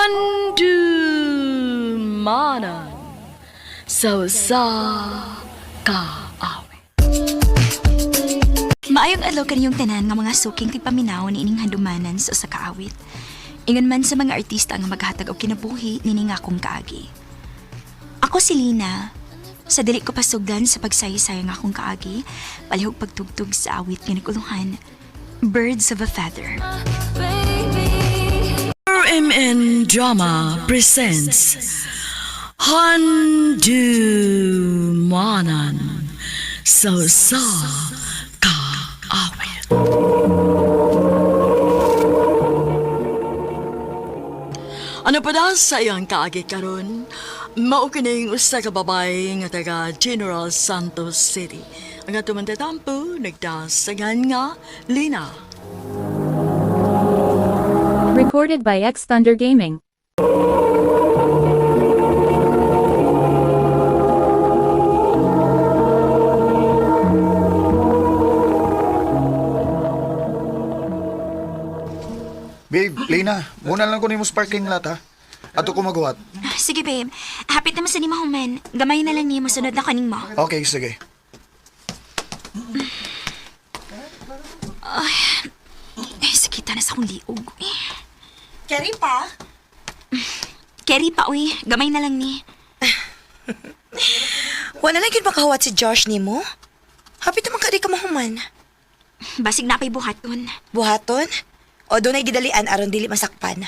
Handumanan sa kaawit. Maayong adlaw kaniyong tanan nga mga suking tigpaminaw ni ining handumanan sa usa ka awit. Ingon man sa mga artista nga maghatag og kinabuhi nini nga akong kaagi. Ako si Lina. Sa dili ko pasugdan sa pagsayisay nga akong kaagi, palihog pagtugtog sa awit nga naguluhan, Birds of a Feather. RMN Drama presents Handumanan sa kaawit. Ano pa daw sa iyang kaagi karon? Mao kining usa ka babae nga taga General Santos City. Ang atong mandatampo nagdasagan nga Lina. Recorded by X Thunder Gaming. Babe, Lena, muna lang ko ni mo sparkling lot ha. Ato ko maghuwat. Sige babe, hapit naman sa ni mahuman. Gamay na lang ni masunod na kaning mo. Okay, sige. Ay, sakita na sa akong liog. Keri pa? Kerry pa, uy. Gamay na lang ni. Wala lang yun makahawat si Josh ni mo? Hapit naman ka di ka mahuman. Basig na pa'y buhaton. Buhaton? O doon ay gidalian aron dili masakpan?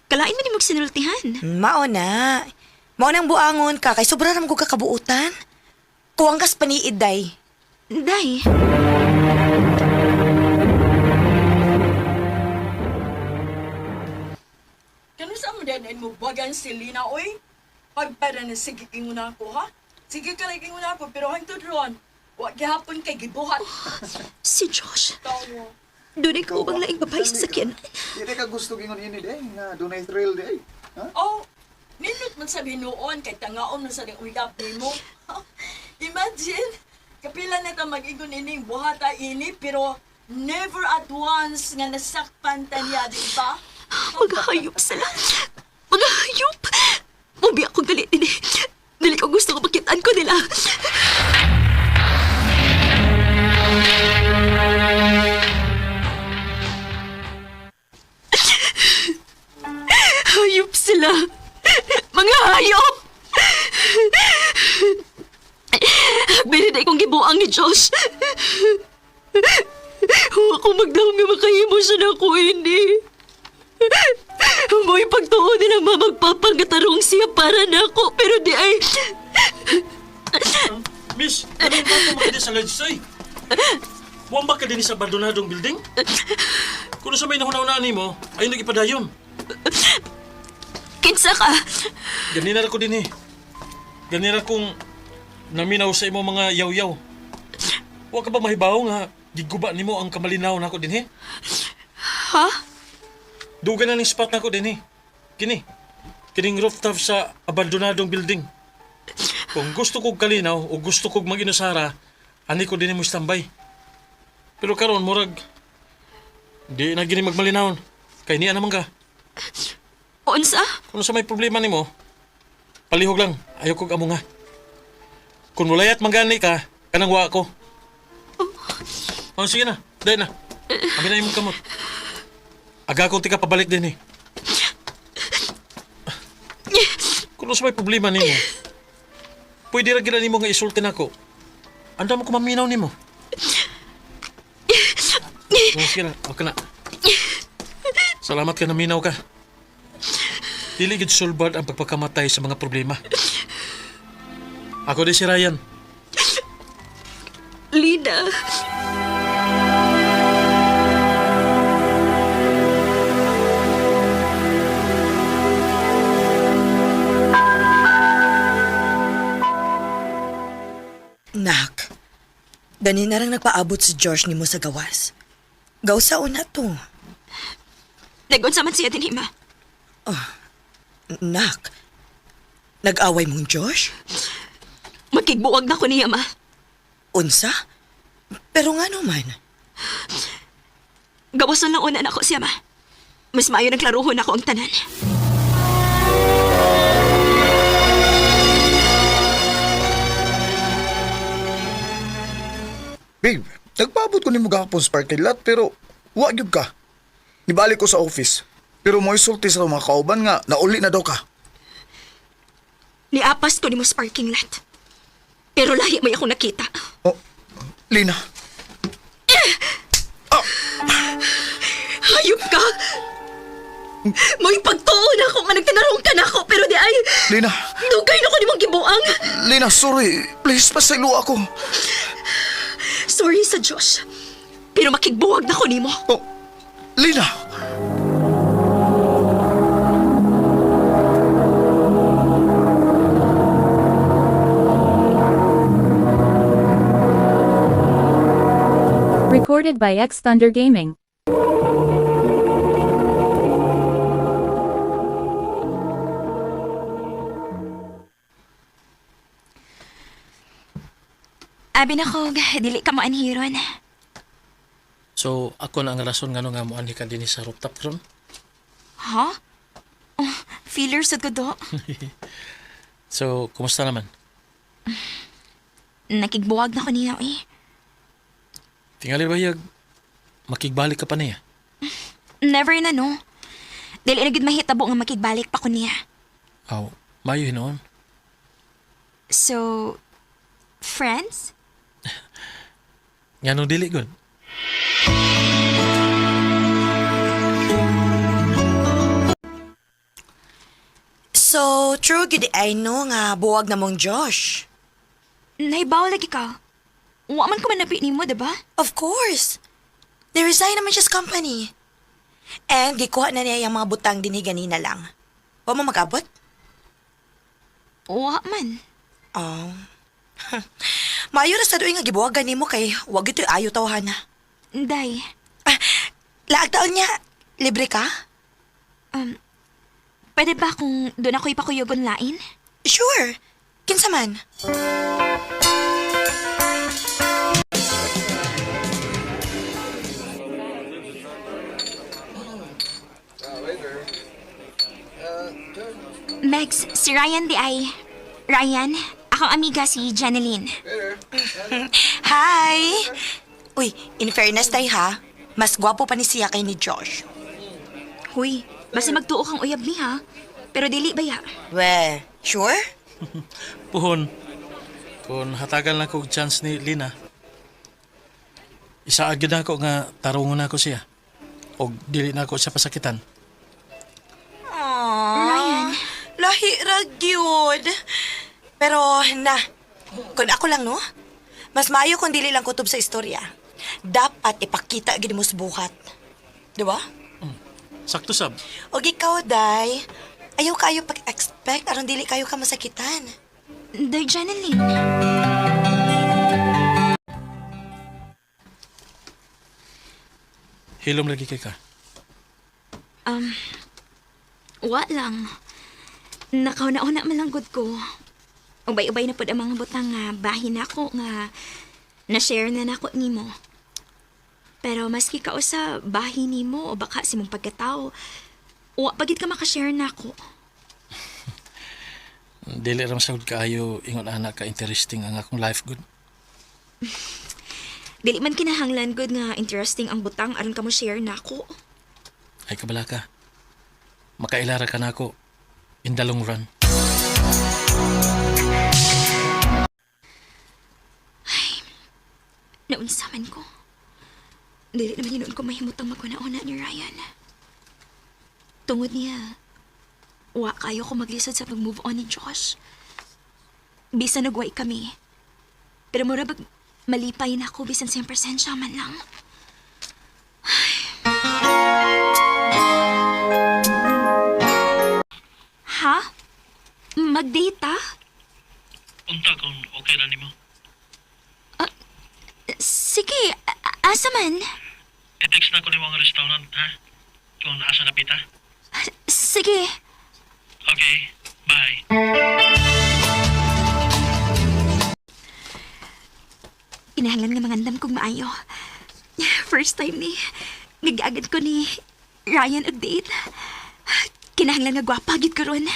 Kalain mo ni magsinultihan. Mao na. Mao nang buangon ka kay sobra naman ko kakabuutan. Kuwang kas paniid day. Day. Kano sa mo din mo bagan si Lina, oy? Pagpara na sige inguna ako, ha? Sige ka lang inguna ako, pero hangtod ron. Wa gihapon kay gibuhat. Si Josh. Tawo. Doon ay kaubang laing babae sa sakyan. Hindi ka gusto gingon ini day, nga dunay thrill day. Ha? Oh, nindot man sabi noon kay tangaon na sa ning uyab nimo. Imagine, kapila na ta mag-igon ining buhata ini, pero never at once nga nasakpan ta niya, di ba? Maghahayop sila. Maghahayop. Mabi akong dali din. Dali ko gusto ko pakitaan ko nila. Hayop sila. Mga hayop. Biniday kong gibuang ni Josh. Huwag ako magdahong nga makahimo siya na ako, hindi. Mo'y pagtuon nilang mamagpapangatarong siya para na ako, pero di ay... Miss, ano ba ito makita sa lodge ay? Buwan ba ka din sa abandonadong building? Kung sa may nahunaunaan mo, ay nag-ipadayon. Kinsa ka? Ganina ako din eh. Ganina kong naminaw sa imo mga yaw-yaw. Huwag ka ba mahibaw nga giguba nimo ang kamalinaw na ako din eh? Ha? Dugan na ning spot na ako din eh. Kining rooftop sa abandonadong building. Kung gusto kog kalinaw o gusto kog mag-inusara, ani ko din mo standby. Pero karon murag, di na gini magmalinaw. Kay niya naman ka. Unsa? Kung sa may problema nimo, palihog lang, ayaw kog amo nga. Kung mulayat manggani ka, kanang wa ako. Oh, sige na, dahil na. Amin na yung kamot. Aga akong tika pabalik din eh. Kung sa may problema nimo, pwede ra gila nimo nga isultin ako. Anda mo ko maminaw nimo. Oh, sige na, wag ka na. Salamat ka na minaw ka. Dili gid sulbad ang pagpakamatay sa mga problema. Ako din si Ryan. Lina. Nak, dani na lang nagpaabot si Josh ni mo sa gawas. Gawsaon na to. Nagunsa man siya din, Hima. Nak, nag-away mong Josh? Magkigbuwag na ko niya, ma. Unsa? Pero nga naman. Gawas na lang una na ko siya, ma. mas maayo naglaruhon ako ang tanan. Babe, nagpaabot ko ni mo gahapon sa parking lot pero wag yun ka. Nibalik ko sa office. Pero mo isulti sa mga kauban nga nauli na daw ka. Niapas ko ni mo sa parking lot. Pero lahi may ako nakita. Oh, Lina. Hayop ka! May pagtuon ako nga nagtinarong ka na ako pero di ay... Lina. Dugay na ko ni mong gibuang. Lina, sorry. Please, pasaylo ako. Sorry sa Diyos. Pero makigbuwag na ko ni mo. Oh, Lina. Recorded by X Thunder Gaming. Abi na ko, dili ka mo anhiron. So, ako na ang rason nga nga mo ani ka din sa rooftop ron. Ha? Oh, feelers sad ko do. So, kumusta naman? Nakigbuwag na ko niya eh. Tingali ba yag makigbalik ka pa niya? Never na no. Dili na gid mahitabo nga makigbalik pa ko niya. Aw, mayo hinoon. So, friends? Nga nung dili gud. So, true gid ay no nga buwag na mong Josh. Nahibaw lagi ka. Wa man ko manapit nimo, diba? Of course. Ni-resign naman siya sa company. And gikuha na niya yung mga butang din ganina lang. Wa mo mag-abot? Wa man. Oh. Maayo ra sa doy nga gibuwagan nimo kay wag ito ayo tawhana. Day, Laag taon niya, libre ka? pwede ba kung doon ako ipakuyugon lain? Sure. Kinsa man? Megs, si Ryan di ay... Ryan, akong amiga si Janeline. Hi! Uy, in fairness tay ha, mas gwapo pa ni siya kay ni Josh. Huy, basta magtuo kang uyab ni ha. Pero dili ba ya? We, sure? Puhon, kung hatagal na kong chance ni Lina, isaagad na ako nga tarungon na ako siya. O dili na ako siya pasakitan. Ryan. Lahi ra gyud. Pero na, kung ako lang no, mas maayo kung dili lang kutob sa istorya. Dapat ipakita gid mo sa buhat. Di ba? Sakto sab. Og ikaw, Day, ayaw kayo pag-expect aron dili kayo ka masakitan. Day Janeline. Hilom lagi kay ka. Wa lang. Nakauna-una malanggod ko. Ubay-ubay na pod ang mga butang nga bahin ako nga na-share na nako nimo. Pero maski ka sa bahin nimo o baka si mong pagkatao, wa pagit ka makashare nako. Dili ram sa kaayo ingon anak ka interesting ang akong life good. Dili man kinahanglan good nga interesting ang butang aron ka mo share nako. Ay kabala ka. Makailara ka na ako in the long run. Naunsaman ko. Dili naman yun ko mahimutang maguna-una ni Ryan. Tungod niya, wa kayo ko maglisod sa pag-move on ni Josh. Bisan nagway kami. Pero mura bag malipay na ako bisan 100% siya man lang. Ha? Mag-date ah? Unta kung okay na nimo. Sige, asa man? I-text na ko nimo ang restaurant ha. Kung asa na pita. Sige. Okay, bye. Kinahanglan nga mangandam kong maayo. First time ni, nag-agad ko ni Ryan, ug date. Kinahanglan nga gwapa gid karon.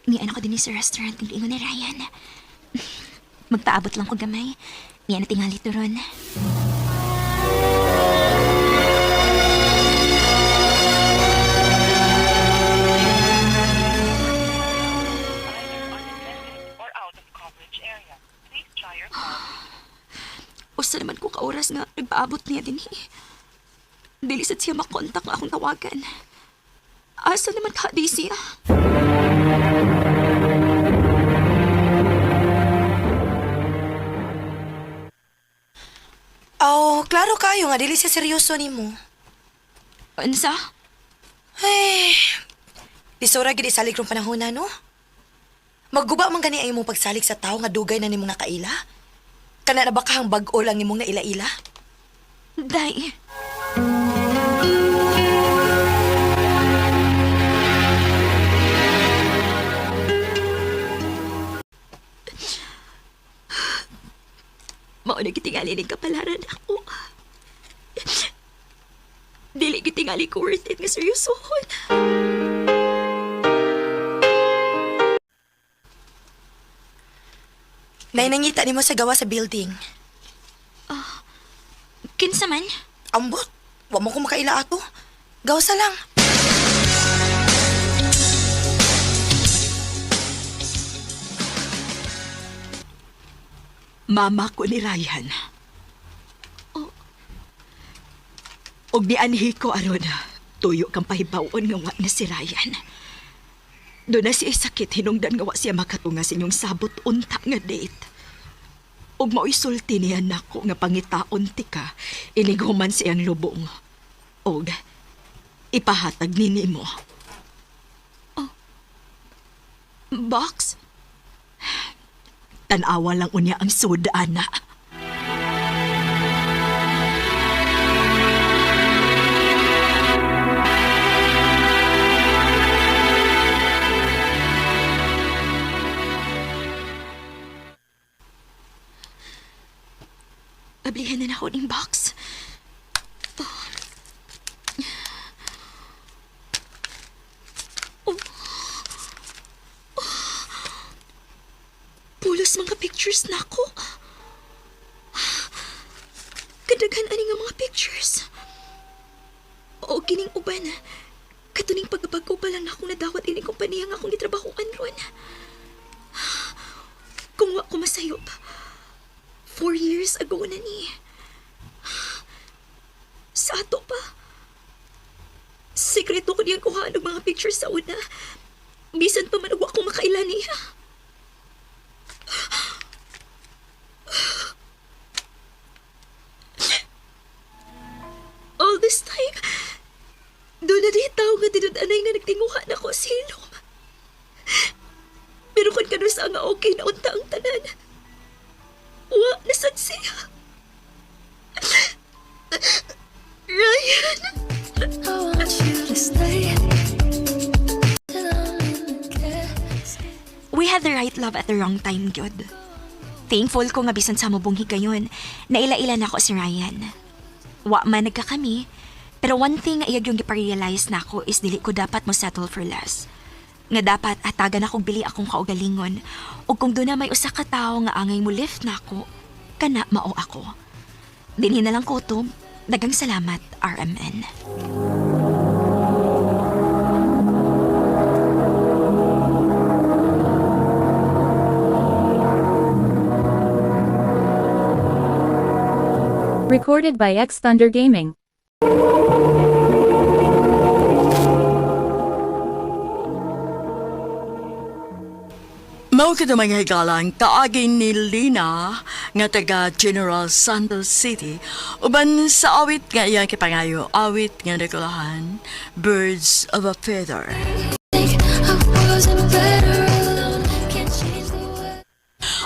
Niyan ako din sa restaurant ng ingon ni Ryan. Magpaabot lang ko gamay. Niyan na tingali turon. or out of coverage area. Please try your call. Usa naman ko kauras nga nagpaabot niya din Dili sad siya makontak nga akong tawagan. Asa naman ka di siya? Oh, klaro kayo nga dili siya seryoso nimo. Unsa? Ay, lisura gid isalig rong panahon na, no? Magguba man gani ay imong pagsalig sa tao nga dugay na nimong nakaila? Kana na ba kahang bag-o lang nimong naila-ila? Day. Mao na gitingali ning kapalaran ako. Dili gitingali ko worth it nga seryosohon. Nay nangita nimo sa gawa sa building. Kinsa man? Ambot, wa mo ko makaila ato. Gawa sa lang. Mama ko ni Ryan. Og ni anhi ko aron tuyo kang pahibawon nga wa na si Ryan. Doon na siya sakit hinungdan nga wa siya makatunga sa inyong sabot unta nga date. Og mao'y sulti niya nako nga pangitaon ti ka inig human siyang lubong. Og ipahatag ni nimo. Box? Tanawa lang unya ang suda, ana. Ablihan na ako ng box. Pulos mga pictures na ako. Kadaghan ani nga mga pictures. O kining uban. Katuning pagbabago pa lang ako nadawat ini kompanya nga akong gitrabahoan ron. Kung wa ko masayop, 4 years ago na ni. Sa ato pa. Sekreto ko niyang kuhaan ng mga pictures sa una. Bisan pa man wa ko makailan niya. All this time, doon na di tao nga tinudanay nga nagtinguhan ako sa hilom. Pero kung kano sa nga okay na unta ang tanan, wa nasad siya. Ryan! We had the right love at the wrong time, gyud. Thankful ko nga bisan sa mabong higayon, naila-ila na ako si Ryan. Wa man nagka kami, pero one thing nga iyag yung giparealize na ako is dili ko dapat mo settle for less. Nga dapat atagan akong bili akong kaugalingon, o kung doon na may usa ka tao nga angay mo lift na ako, kana mao ako. Dinhi na lang kutob, dagang salamat, RMN. Recorded by X Thunder Gaming. Mao kita mga higalang kaagin ni Lina nga taga General Santos City uban sa awit nga iyang kipangayo awit nga nagulahan Birds of a Feather.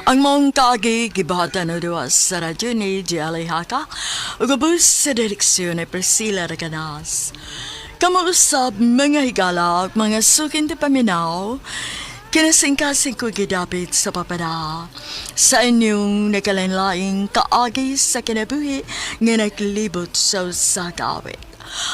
Ang mong kaagi gibahatan na duwa sa radyo ni Jelly Haka ug ubos sa direksyon ni Priscilla Reganas. Kamuusap mga higala, mga sukin ti paminaw, kinasingkasing ko gidapit sa papada sa inyong nakalanlaing kaagi sa kinabuhi nga naglibot sa kawit.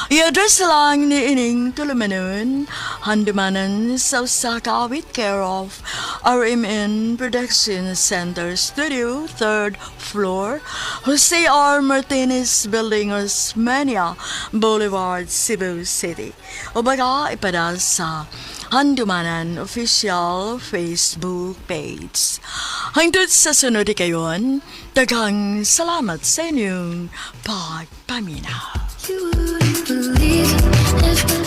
I-address lang ni ining tulumanon, handumanan sa Sakawit, care of RMN Production Center Studio, 3rd floor, Jose R. Martinez Building, Osmania Boulevard, Cebu City. O baga ipada sa Handumanan Official Facebook page. Hangtod sa sunod kayon, daghang salamat sa inyong pagpaminaw. You wouldn't believe if